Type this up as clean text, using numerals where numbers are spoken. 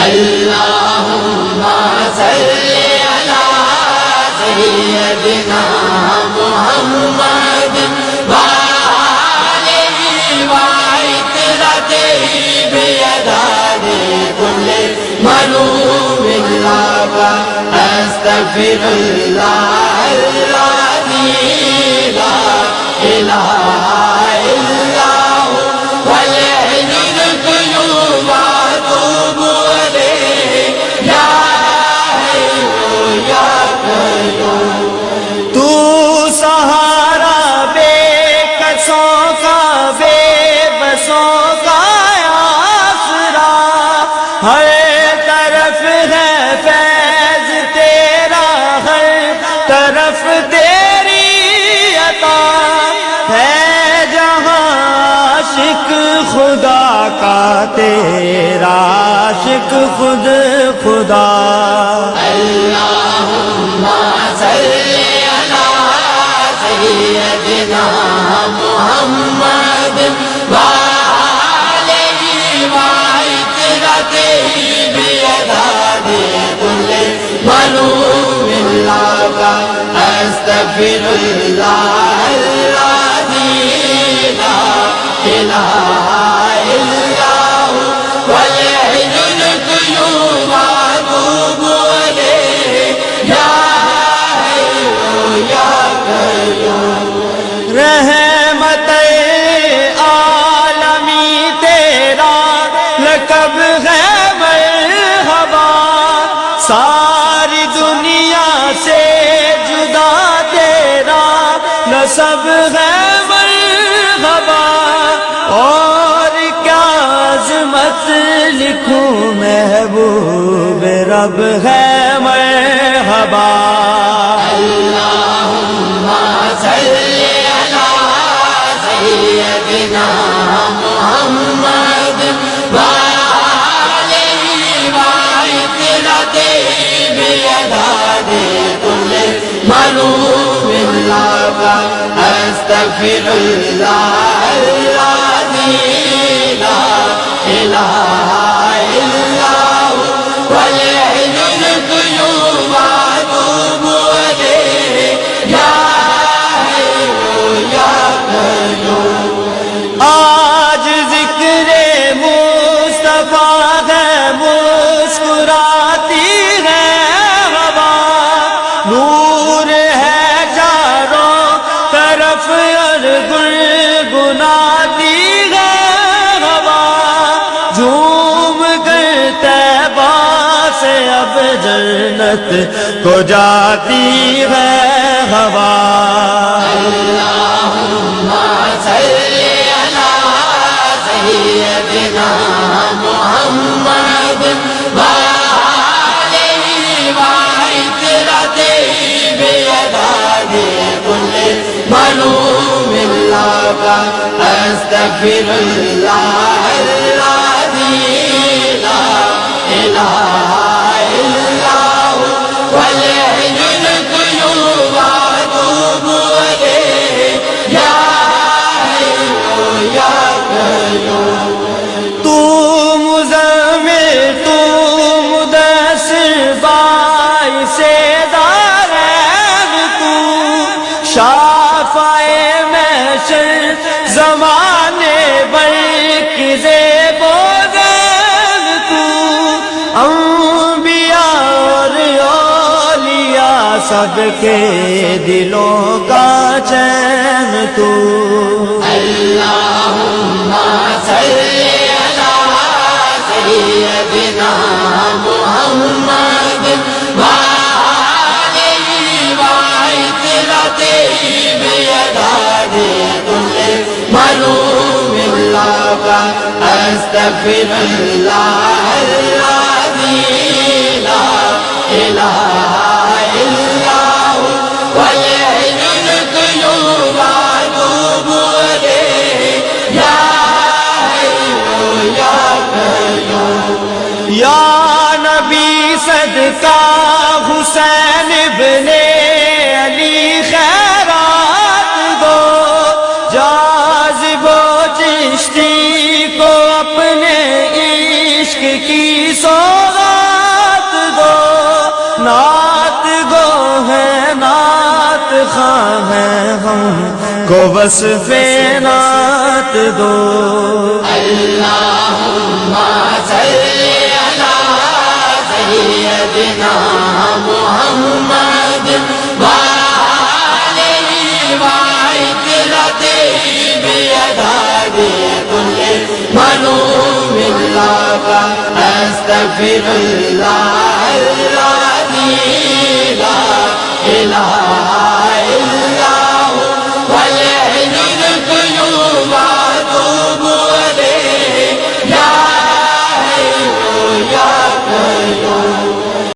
اللہم صلی علی سیدنا محمد وآلہ وعطرتہ بعدد کل معلوم لک استغفر اللہ الذی لا الہ الا هو والحی القیوم واتوب الیہ یا حی یا قیوم۔ تو سہارا بے کسوں کا بے بسوں کا آسرا، ہر طرف ہے فیض تیرا، ہر طرف تیری عطا ہے، جہاں عاشق خدا کا تیرا عاشق خود خدا۔ اللہم صلی علی سیدنا محمد وآلہ وعطرتہ بعدد کل معلوم لک استغفر اللہ الذی لا الہ الا هو والحی القیوم واتوب الیہ یا حی یا قیوم۔ رحمت عالمی تیرا لقب ہے مرحبا، ساری دنیا سے جدا تیرا نسب ہے مرحبا، اور کیا عظمت لکھوں محبوب رب ہے مرحبا۔ اللہم صلی علی سیدنا محمد وآلہ وعطرتہ بعدد کل معلوم لک استغفر اللہ الذی لا الہ الا هو والحی القیوم واتوب الیہ یا حی یا قیوم۔ آج ذکر مصطفیٰ ہے، مسکراتی ہے ہوا، نور ہے چاروں طرف اور گنگناتی ہے ہوا، جھوم کر طیبہ سے اب جنت کو جاتی ہے ہوا۔ اللہم صلی علی سیدنا محمد وآلہ وعطرتہ بعدد کل معلوم لک استغفر اللہ الذی لا الہ الا هو والحی القیوم واتوب الیہ یا حی یا قیوم۔ تو مزمل تو مدثر باعث دارین، تو شافع محشر زمانے بر کی زیب و زین، تو انبیاء اور اولیاء سب کے دلوں کا چین، تو اللہم صلی علی سیدنا محمد وآلہ وعطرتہ بعدد کل معلوم لک استغفر اللہ الذی لا الہ الا هو والحی القیوم واتوب الیہ یا حی یا قیوم۔ یا نبی صدقہ حسین ابن علی خیرات دو، جاذب و چشتی کو اپنے عشق کی سوغات خواہ ہیں ہم کو وصف نعت دو اللہم صلی علی سیدنا محمد وآلہ وعطرتہ بیداد کل منوم اللہ استغفر اللہ الذی لا الہ